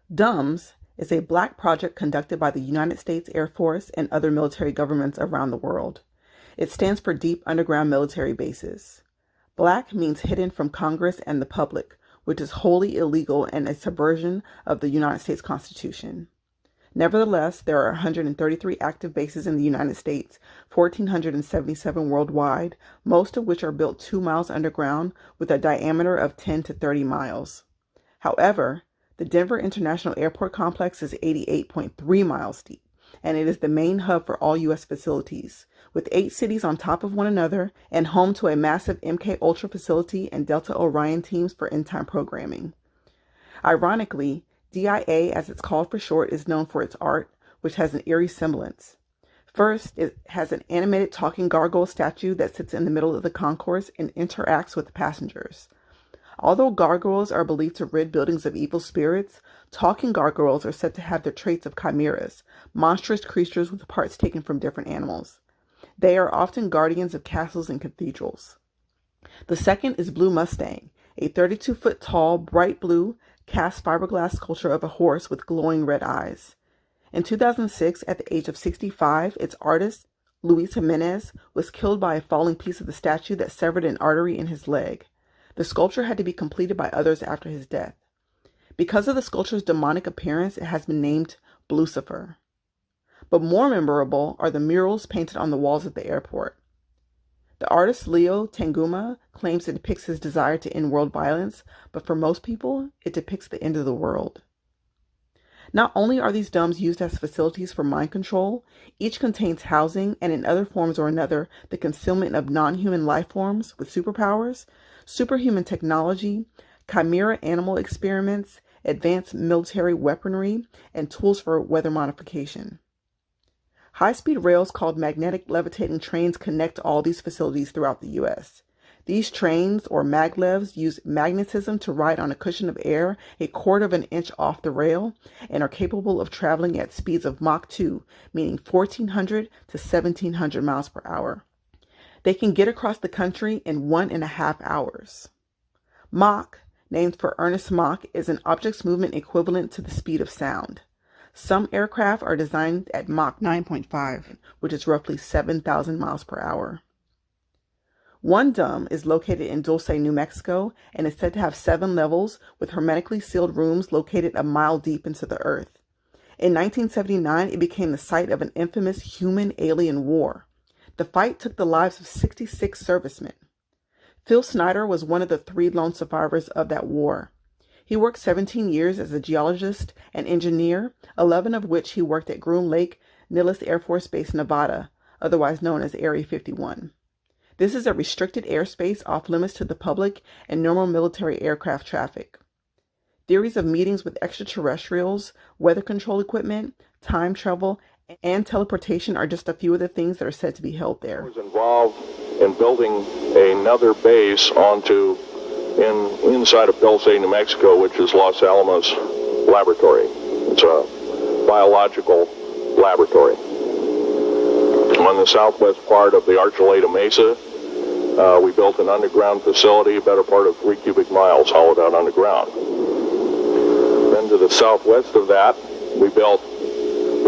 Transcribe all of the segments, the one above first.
D.U.M.B is a black project conducted by the United States Air Force and other military governments around the world. It stands for Deep Underground Military Bases. Black means hidden from Congress and the public, which is wholly illegal and a subversion of the United States Constitution. Nevertheless, there are 133 active bases in the United States, 1,477 worldwide, most of which are built 2 miles underground with a diameter of 10 to 30 miles. However, the Denver International Airport Complex is 88.3 miles deep, and it is the main hub for all U.S. facilities, with 8 cities on top of one another and home to a massive MK Ultra facility and Delta Orion teams for in-time programming. Ironically, DIA, as it's called for short, is known for its art, which has an eerie semblance. First, it has an animated talking gargoyle statue that sits in the middle of the concourse and interacts with the passengers. Although gargoyles are believed to rid buildings of evil spirits, talking gargoyles are said to have the traits of chimeras, monstrous creatures with parts taken from different animals. They are often guardians of castles and cathedrals. The second is Blue Mustang, a 32-foot tall, bright blue, cast fiberglass sculpture of a horse with glowing red eyes. In 2006, at the age of 65, its artist, Luis Jimenez, was killed by a falling piece of the statue that severed an artery in his leg. The sculpture had to be completed by others after his death. Because of the sculpture's demonic appearance, it has been named Blucifer. But more memorable are the murals painted on the walls of the airport. The artist Leo Tanguma claims it depicts his desire to end world violence, but for most people, it depicts the end of the world. Not only are these domes used as facilities for mind control, each contains housing and in other forms or another, the concealment of non-human life forms with superpowers, superhuman technology, chimera animal experiments, advanced military weaponry, and tools for weather modification. High-speed rails called magnetic levitating trains connect all these facilities throughout the U.S. These trains, or maglevs, use magnetism to ride on a cushion of air a quarter of an inch off the rail and are capable of traveling at speeds of Mach 2, meaning 1,400 to 1,700 miles per hour. They can get across the country in 1.5 hours. Mach, named for Ernest Mach, is an object's movement equivalent to the speed of sound. Some aircraft are designed at Mach 9.5, which is roughly 7,000 miles per hour. One D.U.M.B is located in Dulce, New Mexico, and is said to have 7 levels with hermetically sealed rooms located a mile deep into the earth. In 1979, it became the site of an infamous human-alien war. The fight took the lives of 66 servicemen. Phil Schneider was one of the 3 lone survivors of that war. He worked 17 years as a geologist and engineer, 11 of which he worked at Groom Lake, Nellis Air Force Base, Nevada, otherwise known as Area 51. This is a restricted airspace off limits to the public and normal military aircraft traffic. Theories of meetings with extraterrestrials, weather control equipment, time travel, and teleportation are just a few of the things that are said to be held there. I was involved in building another base inside of Dulce, New Mexico, which is Los Alamos Laboratory. It's a biological laboratory. On the southwest part of the Archuleta Mesa, we built an underground facility, a better part of 3 cubic miles hollowed out underground. Then to the southwest of that, we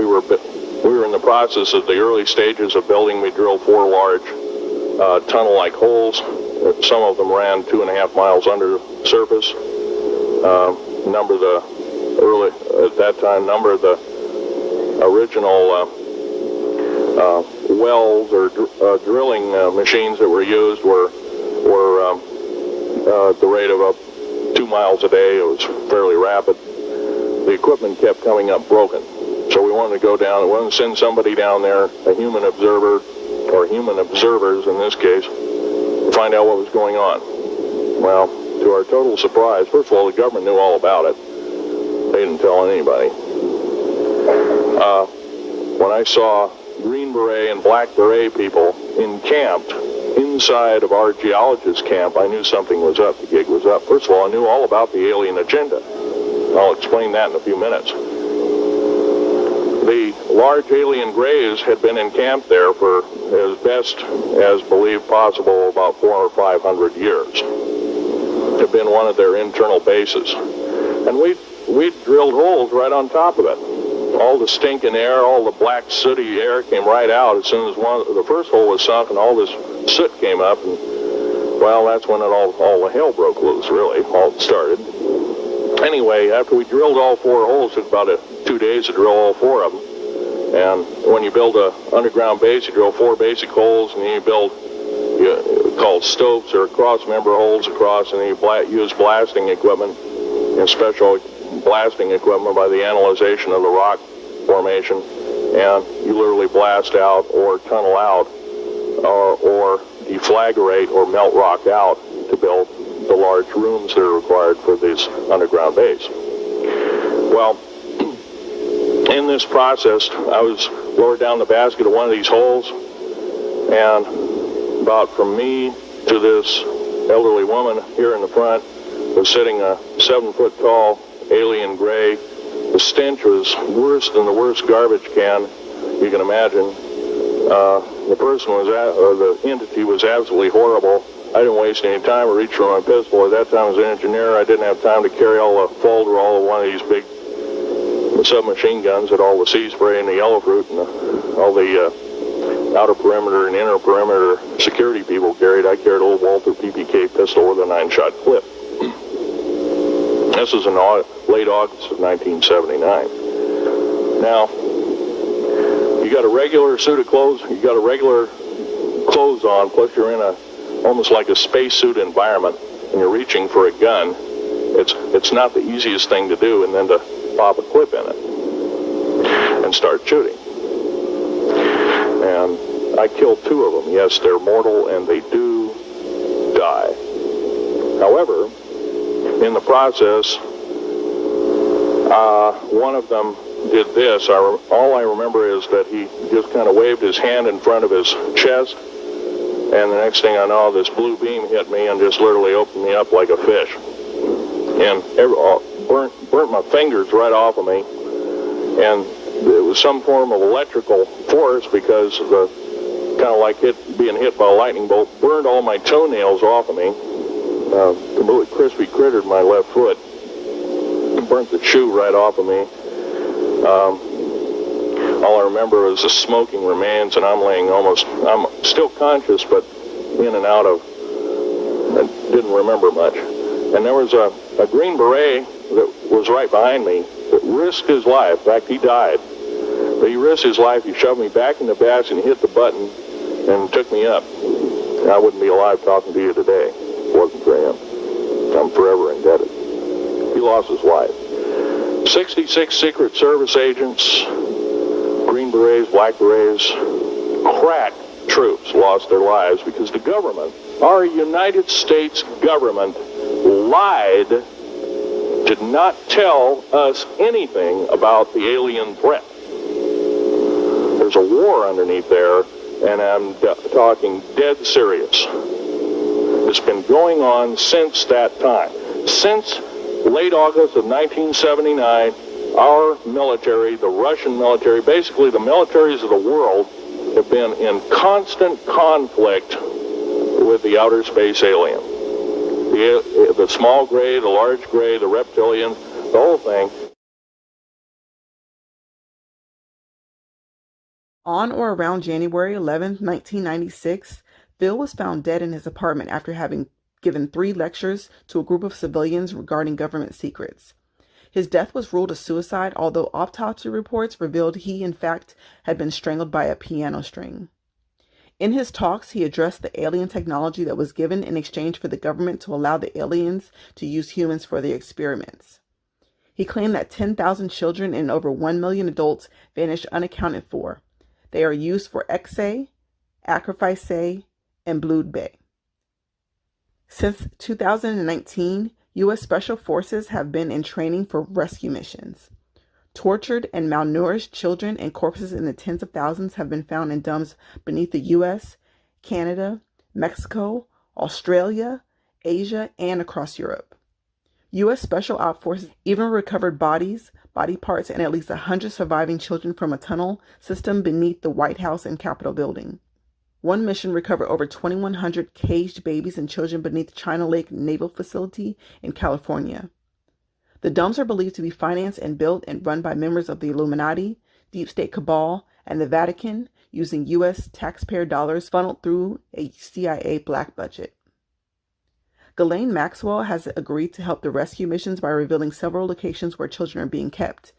were in the process of the early stages of building. We drilled 4 large tunnel-like holes. Some of them ran 2.5 miles under the surface. Number of the original wells or drilling machines that were used were at the rate of up 2 miles a day. It was fairly rapid. The equipment kept coming up broken. So we wanted to go down, we wanted to send somebody down there, a human observer, or human observers in this case, to find out what was going on. Well, to our total surprise, first of all, the government knew all about it. They didn't tell anybody. When I saw Green Beret and Black Beret people encamped inside of our geologist camp, I knew something was up. The gig was up. First of all, I knew all about the alien agenda. I'll explain that in a few minutes. The large alien graves had been encamped there for as best as believed possible about 400 or 500 years. It had been one of their internal bases. And we we drilled holes right on top of it. All the stinking air, all the black sooty air came right out as soon as the first hole was sunk, and all this soot came up, and well, that's when all the hell broke loose, really, all started. Anyway, after we drilled all 4 holes, it took about 2 days to drill all 4 of them. And when you build an underground base, you drill 4 basic holes, and then you build called stopes or cross-member holes across, and then you use blasting equipment and special blasting equipment by the analyzation of the rock formation, and you literally blast out or tunnel out or deflagrate or melt rock out to build the large rooms that are required for this underground base. Well, in this process, I was lowered down the basket of one of these holes, and about from me to this elderly woman here in the front was sitting a 7-foot-tall alien gray. The stench was worse than the worst garbage can you can imagine. The person the entity was absolutely horrible. I didn't waste any time. I reached for my pistol. At that time, I was an engineer. I didn't have time to carry all the Folderol of one of these big submachine guns that all the sea spray and the yellow fruit and all the outer perimeter and inner perimeter security people carried. I carried a little Walther PPK pistol with a 9-shot clip. This was in late August of 1979. Now, you got a regular suit of clothes, you got a regular clothes on, plus you're in almost like a spacesuit environment, and you're reaching for a gun. It's not the easiest thing to do, and then to pop a clip in it and start shooting. And I killed 2 of them. Yes, they're mortal, and they do die. However, in the process, one of them did this. All I remember is that he just kind of waved his hand in front of his chest, and the next thing I know, this blue beam hit me and just literally opened me up like a fish, and burnt my fingers right off of me. And it was some form of electrical force, because the kind of like being hit by a lightning bolt burned all my toenails off of me. Completely crispy crittered my left foot, burnt the shoe right off of me. All I remember is the smoking remains, and I'm still conscious, but in and out of, I didn't remember much. And there was a Green Beret that was right behind me that risked his life. In fact, he died. But he risked his life. He shoved me back in the basket and hit the button and took me up. I wouldn't be alive talking to you today if it wasn't for him. I'm forever indebted. He lost his life. 66 Secret Service agents, Green Berets, Black Berets, crack troops lost their lives because the government, our United States government, lied, did not tell us anything about the alien threat. There's a war underneath there, and I'm talking dead serious. It's been going on since that time. Since late August of 1979, our military, the Russian military, basically the militaries of the world, have been in constant conflict with the outer space alien. The small gray, the large gray, the reptilian, the whole thing. On or around January 11, 1996, Vril was found dead in his apartment after having given 3 lectures to a group of civilians regarding government secrets. His death was ruled a suicide, although autopsy reports revealed he, in fact, had been strangled by a piano string. In his talks, he addressed the alien technology that was given in exchange for the government to allow the aliens to use humans for their experiments. He claimed that 10,000 children and over 1 million adults vanished unaccounted for. They are used for X-ray, Acrifice, and Blood Bay. Since 2019, U.S. Special Forces have been in training for rescue missions. Tortured and malnourished children and corpses in the tens of thousands have been found in dumps beneath the U.S., Canada, Mexico, Australia, Asia, and across Europe. U.S. Special Ops Forces even recovered bodies, body parts, and at least 100 surviving children from a tunnel system beneath the White House and Capitol building. One mission recovered over 2,100 caged babies and children beneath China Lake Naval Facility in California. The D.U.M.Bs are believed to be financed and built and run by members of the Illuminati, deep state cabal, and the Vatican, using U.S. taxpayer dollars funneled through a CIA black budget. Ghislaine Maxwell has agreed to help the rescue missions by revealing several locations where children are being kept.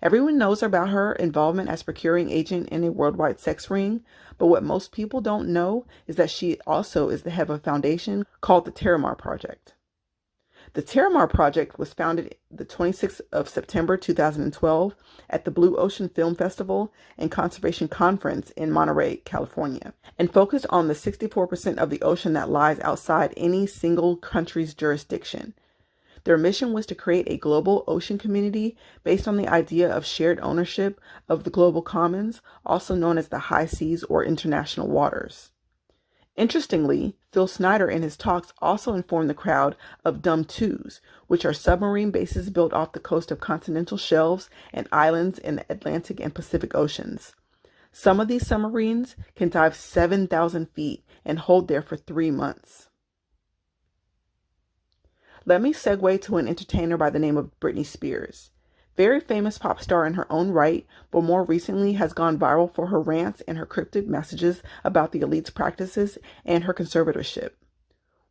Everyone knows about her involvement as procuring agent in a worldwide sex ring, but what most people don't know is that she also is the head of a foundation called the Terramar Project. The Terramar Project was founded the 26th of September 2012 at the Blue Ocean Film Festival and Conservation Conference in Monterey, California, and focused on the 64% of the ocean that lies outside any single country's jurisdiction. Their mission was to create a global ocean community based on the idea of shared ownership of the global commons, also known as the high seas or international waters. Interestingly, Phil Schneider in his talks also informed the crowd of D.U.M.B.2s, which are submarine bases built off the coast of continental shelves and islands in the Atlantic and Pacific Oceans. Some of these submarines can dive 7,000 feet and hold there for 3 months. Let me segue to an entertainer by the name of Britney Spears. Very famous pop star in her own right, but more recently has gone viral for her rants and her cryptic messages about the elite's practices and her conservatorship.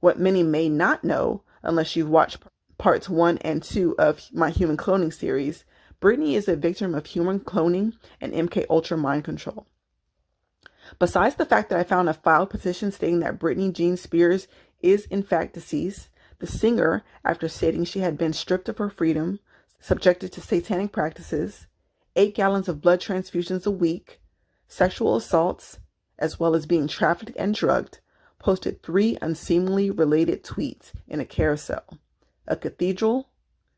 What many may not know, unless you've watched parts 1 and 2 of my human cloning series, Brittany is a victim of human cloning and MK Ultra mind control. Besides the fact that I found a filed petition stating that Britney Jean Spears is in fact deceased, the singer, after stating she had been stripped of her freedom, subjected to satanic practices, 8 gallons of blood transfusions a week, sexual assaults, as well as being trafficked and drugged, posted 3 unseemly related tweets in a carousel: a cathedral,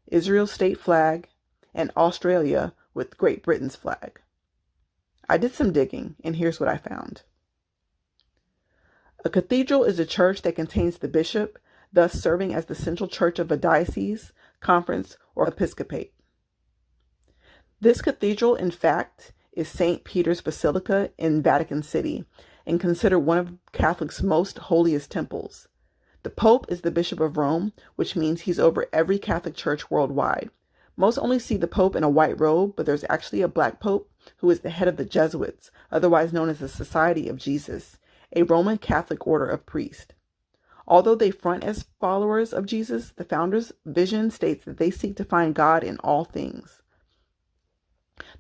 Israel's state flag, and Australia with Great Britain's flag. I did some digging, and here's what I found. A cathedral is a church that contains the bishop, thus serving as the central church of a diocese, conference, or episcopate. This cathedral, in fact, is St. Peter's Basilica in Vatican City and considered one of Catholics' most holiest temples. The Pope is the Bishop of Rome, which means he's over every Catholic church worldwide. Most only see the Pope in a white robe, but there's actually a black Pope who is the head of the Jesuits, otherwise known as the Society of Jesus, a Roman Catholic order of priests. Although they front as followers of Jesus, the founder's vision states that they seek to find God in all things.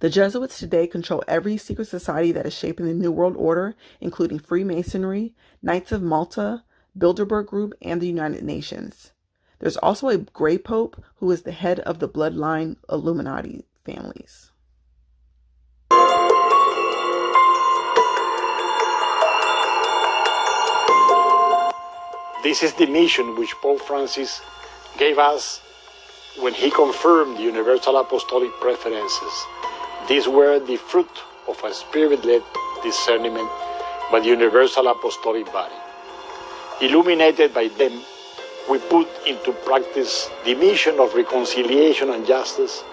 The Jesuits today control every secret society that is shaping the New World Order, including Freemasonry, Knights of Malta, Bilderberg Group, and the United Nations. There's also a gray pope who is the head of the bloodline Illuminati families. This is the mission which Pope Francis gave us when he confirmed the universal apostolic preferences. These were the fruit of a spirit-led discernment by the universal apostolic body. Illuminated by them, we put into practice the mission of reconciliation and justice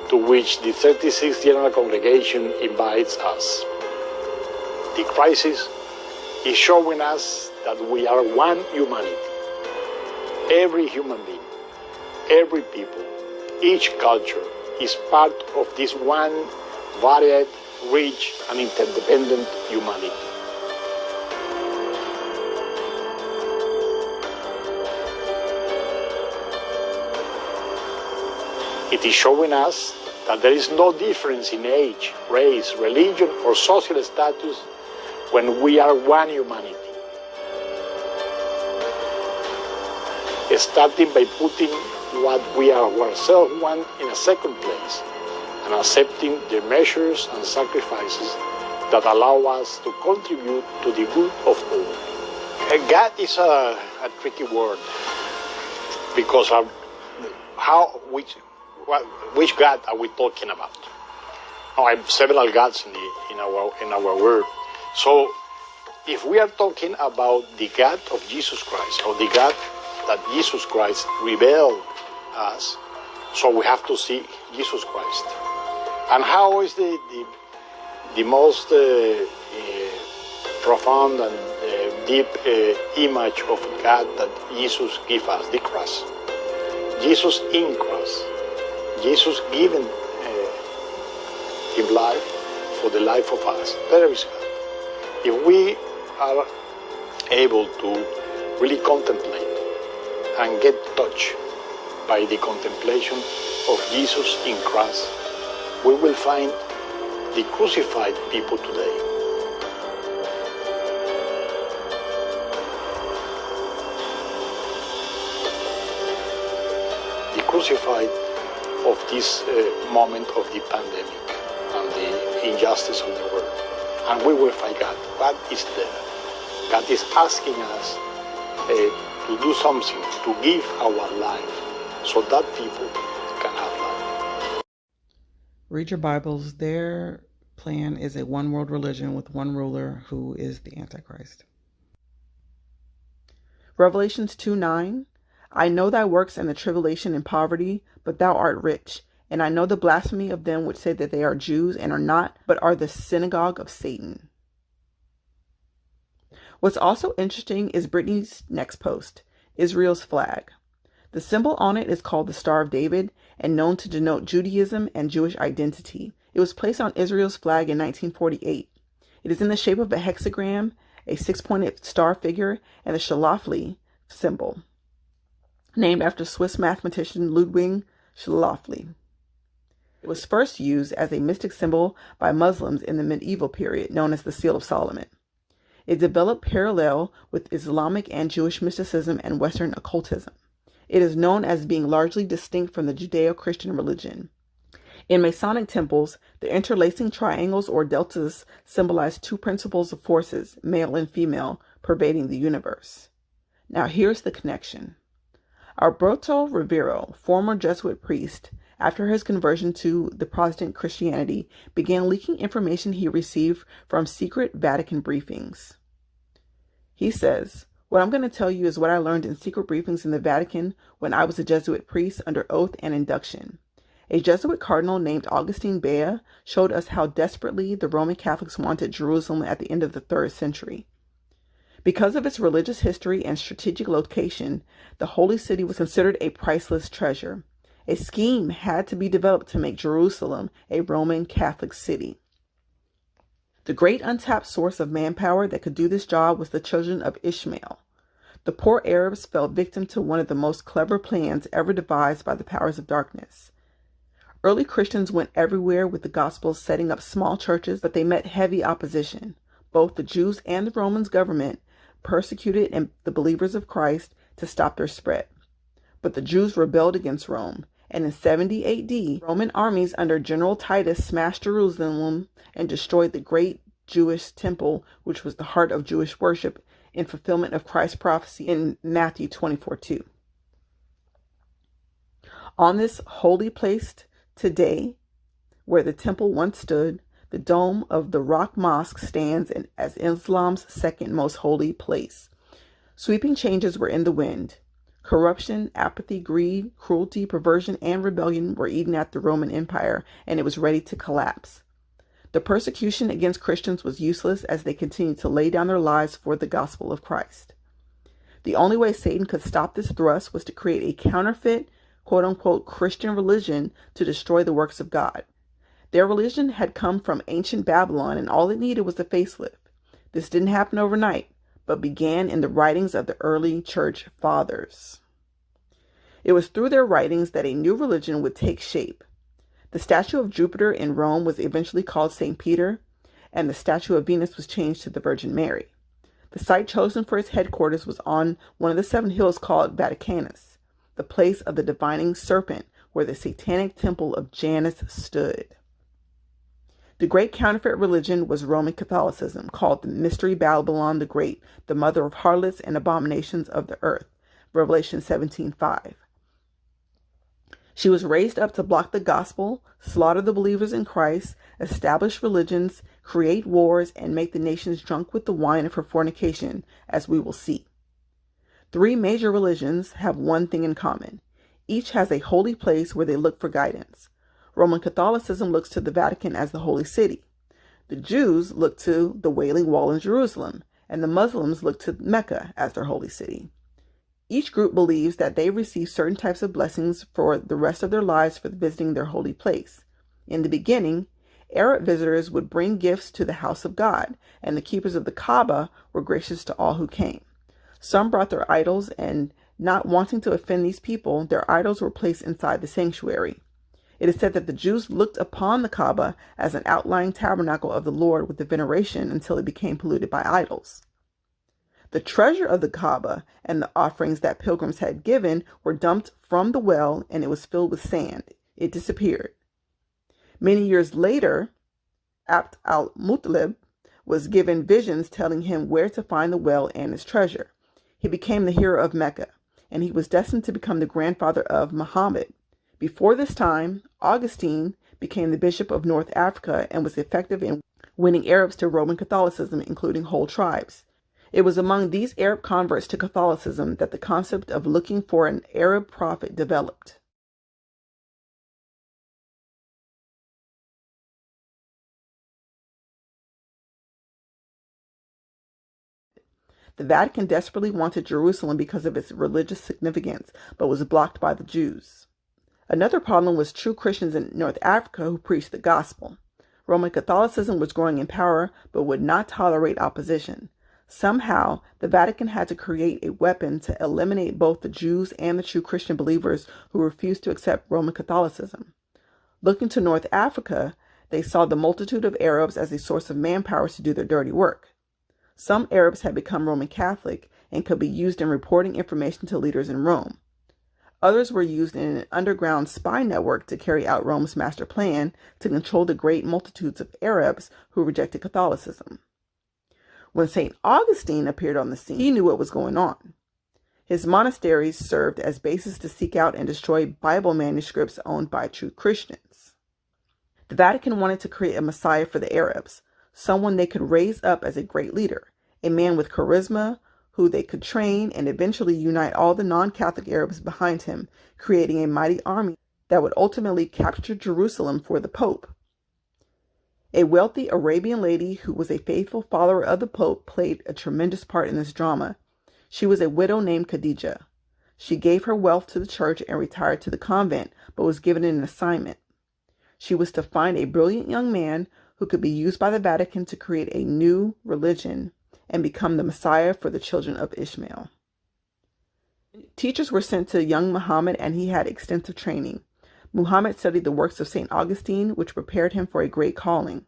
to which the 36th General Congregation invites us. The crisis is showing us that we are one humanity. Every human being, every people, each culture is part of this one varied, rich, and interdependent humanity. It is showing us that there is no difference in age, race, religion, or social status when we are one humanity. Starting by putting what we ourselves want in a second place and accepting the measures and sacrifices that allow us to contribute to the good of all. God is a tricky word because which God are we talking about? Now, I have several gods in our word. So, if we are talking about the God of Jesus Christ, or the God that Jesus Christ revealed us, so we have to see Jesus Christ. And how is the most profound and deep image of God that Jesus gives us? The cross. Jesus in cross, Jesus giving His life for the life of us. There is God. If we are able to really contemplate and get touched by the contemplation of Jesus in cross, we will find the crucified people today. The crucified of this moment of the pandemic and the injustice of the world. And we will find God. God is there. God is asking us to do something, to give our life so that people can have life. Read your Bibles. Their plan is a one world religion with one ruler who is the Antichrist. Revelations 2:9. I know thy works and the tribulation and poverty, but thou art rich. And I know the blasphemy of them which say that they are Jews and are not, but are the synagogue of Satan. What's also interesting is Brittany's next post, Israel's flag. The symbol on it is called the Star of David and known to denote Judaism and Jewish identity. It was placed on Israel's flag in 1948. It is in the shape of a hexagram, a six-pointed star figure, and the Schlafly symbol, named after Swiss mathematician Ludwig Schlafly. It was first used as a mystic symbol by Muslims in the medieval period, known as the Seal of Solomon. It developed parallel with Islamic and Jewish mysticism and Western occultism. It is known as being largely distinct from the Judeo-Christian religion. In Masonic temples, the interlacing triangles or deltas symbolize two principles of forces, male and female, pervading the universe. Now here's the connection. Alberto Vril, former Jesuit priest, after his conversion to the Protestant Christianity, began leaking information he received from secret Vatican briefings. He says, "What I'm going to tell you is what I learned in secret briefings in the Vatican when I was a Jesuit priest under oath and induction. A Jesuit cardinal named Augustine Bea showed us how desperately the Roman Catholics wanted Jerusalem at the end of the 3rd century. Because of its religious history and strategic location, the Holy City was considered a priceless treasure. A scheme had to be developed to make Jerusalem a Roman Catholic city. The great untapped source of manpower that could do this job was the children of Ishmael. The poor Arabs fell victim to one of the most clever plans ever devised by the powers of darkness. Early Christians went everywhere with the gospel, setting up small churches, but they met heavy opposition. Both the Jews and the Roman government persecuted the believers of Christ to stop their spread. But the Jews rebelled against Rome, and in 70 AD, Roman armies under General Titus smashed Jerusalem and destroyed the great Jewish temple, which was the heart of Jewish worship, in fulfillment of Christ's prophecy in Matthew 24:2. On this holy place today, where the temple once stood, the dome of the Rock Mosque stands as Islam's second most holy place. Sweeping changes were in the wind. Corruption, apathy, greed, cruelty, perversion, and rebellion were eating at the Roman Empire, and it was ready to collapse. The persecution against Christians was useless as they continued to lay down their lives for the gospel of Christ. The only way Satan could stop this thrust was to create a counterfeit, quote-unquote, Christian religion to destroy the works of God. Their religion had come from ancient Babylon, and all it needed was a facelift. This didn't happen overnight, but began in the writings of the early church fathers. It was through their writings that a new religion would take shape. The statue of Jupiter in Rome was eventually called St. Peter, and the statue of Venus was changed to the Virgin Mary. The site chosen for its headquarters was on one of the 7 hills called Vaticanus, the place of the divining serpent where the satanic temple of Janus stood. The great counterfeit religion was Roman Catholicism, called the Mystery Babylon the Great, the mother of harlots and abominations of the earth, Revelation 17:5. She was raised up to block the gospel, slaughter the believers in Christ, establish religions, create wars, and make the nations drunk with the wine of her fornication, as we will see. 3 major religions have one thing in common. Each has a holy place where they look for guidance. Roman Catholicism looks to the Vatican as the holy city. The Jews look to the Wailing Wall in Jerusalem, and the Muslims look to Mecca as their holy city. Each group believes that they receive certain types of blessings for the rest of their lives for visiting their holy place. In the beginning, Arab visitors would bring gifts to the house of God, and the keepers of the Kaaba were gracious to all who came. Some brought their idols, and not wanting to offend these people, their idols were placed inside the sanctuary. It is said that the Jews looked upon the Kaaba as an outlying tabernacle of the Lord with veneration until it became polluted by idols. The treasure of the Kaaba and the offerings that pilgrims had given were dumped from the well, and it was filled with sand. It disappeared. Many years later, Abd al-Muttalib was given visions telling him where to find the well and its treasure. He became the hero of Mecca, and he was destined to become the grandfather of Muhammad. Before this time, Augustine became the bishop of North Africa and was effective in winning Arabs to Roman Catholicism, including whole tribes. It was among these Arab converts to Catholicism that the concept of looking for an Arab prophet developed. The Vatican desperately wanted Jerusalem because of its religious significance, but was blocked by the Jews. Another problem was true Christians in North Africa who preached the gospel. Roman Catholicism was growing in power, but would not tolerate opposition. Somehow, the Vatican had to create a weapon to eliminate both the Jews and the true Christian believers who refused to accept Roman Catholicism. Looking to North Africa, they saw the multitude of Arabs as a source of manpower to do their dirty work. Some Arabs had become Roman Catholic and could be used in reporting information to leaders in Rome. Others were used in an underground spy network to carry out Rome's master plan to control the great multitudes of Arabs who rejected Catholicism. When St. Augustine appeared on the scene, he knew what was going on. His monasteries served as bases to seek out and destroy Bible manuscripts owned by true Christians. The Vatican wanted to create a Messiah for the Arabs, someone they could raise up as a great leader, a man with charisma who they could train and eventually unite all the non-Catholic Arabs behind him, creating a mighty army that would ultimately capture Jerusalem for the Pope. A wealthy Arabian lady who was a faithful follower of the Pope played a tremendous part in this drama. She was a widow named Khadija. She gave her wealth to the church and retired to the convent, but was given an assignment. She was to find a brilliant young man who could be used by the Vatican to create a new religion and become the Messiah for the children of Ishmael. Teachers were sent to young Muhammad, and he had extensive training. Muhammad studied the works of St. Augustine, which prepared him for a great calling.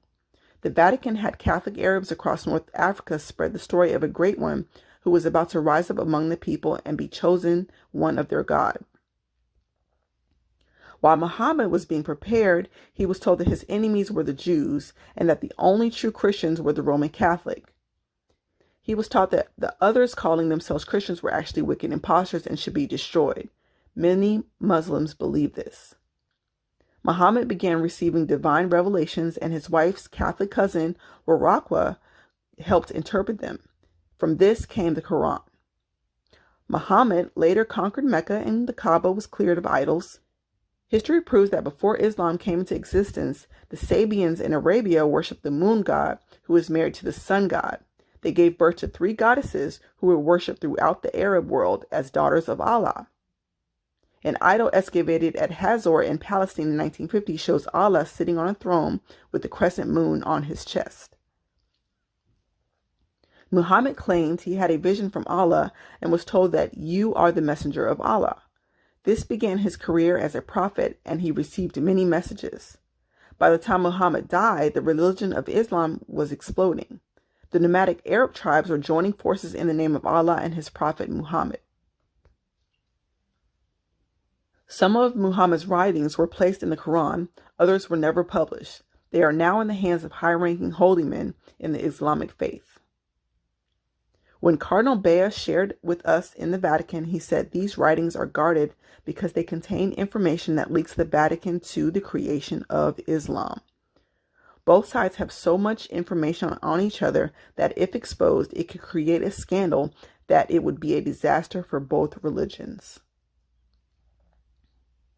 The Vatican had Catholic Arabs across North Africa spread the story of a great one who was about to rise up among the people and be chosen one of their God. While Muhammad was being prepared, he was told that his enemies were the Jews and that the only true Christians were the Roman Catholic. He was taught that the others calling themselves Christians were actually wicked impostors and should be destroyed. Many Muslims believe this. Muhammad began receiving divine revelations, and his wife's Catholic cousin, Waraqah, helped interpret them. From this came the Quran. Muhammad later conquered Mecca, and the Kaaba was cleared of idols. History proves that before Islam came into existence, the Sabians in Arabia worshipped the moon god, who was married to the sun god. They gave birth to 3 goddesses who were worshipped throughout the Arab world as daughters of Allah. An idol excavated at Hazor in Palestine in 1950 shows Allah sitting on a throne with the crescent moon on his chest. Muhammad claimed he had a vision from Allah and was told that you are the messenger of Allah. This began his career as a prophet, and he received many messages. By the time Muhammad died, the religion of Islam was exploding. The nomadic Arab tribes were joining forces in the name of Allah and his prophet Muhammad. Some of Muhammad's writings were placed in the Quran, others were never published. They are now in the hands of high-ranking holy men in the Islamic faith. When Cardinal Bea shared with us in the Vatican, he said these writings are guarded because they contain information that links the Vatican to the creation of Islam. Both sides have so much information on each other that if exposed, it could create a scandal that it would be a disaster for both religions.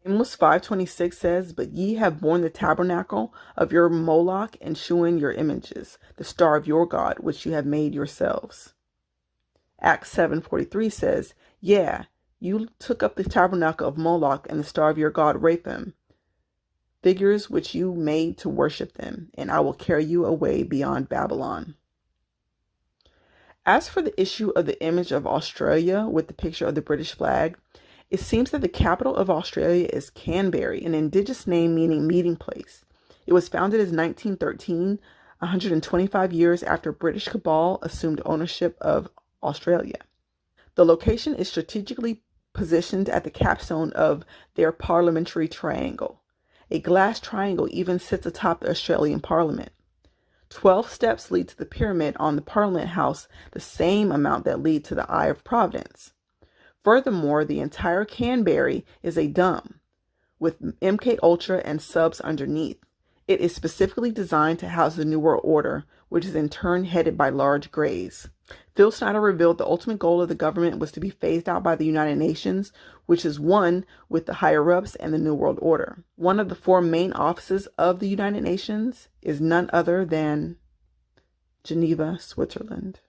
Amos 5:26 says, "But ye have borne the tabernacle of your Moloch and shewn your images, the star of your God, which you have made yourselves." Acts 7:43 says, "Yeah, You took up the tabernacle of Moloch and the star of your god Raphim, figures which you made to worship them, and I will carry you away beyond Babylon. As for the issue of the image of Australia with the picture of the British flag, it seems that the capital of Australia is Canberra, an indigenous name meaning meeting place. It was founded as 1913, 125 years after British cabal assumed ownership of Australia. The location is strategically positioned at the capstone of their parliamentary triangle. A glass triangle even sits atop the Australian Parliament. 12 steps lead to the pyramid on the Parliament House, the same amount that lead to the Eye of Providence. Furthermore, the entire Canberra is a dome, with MK Ultra and subs underneath. It is specifically designed to house the New World Order, which is in turn headed by large greys. Phil Schneider revealed the ultimate goal of the government was to be phased out by the United Nations, which is one with the higher-ups and the New World Order. One of the 4 main offices of the United Nations is none other than Geneva, Switzerland.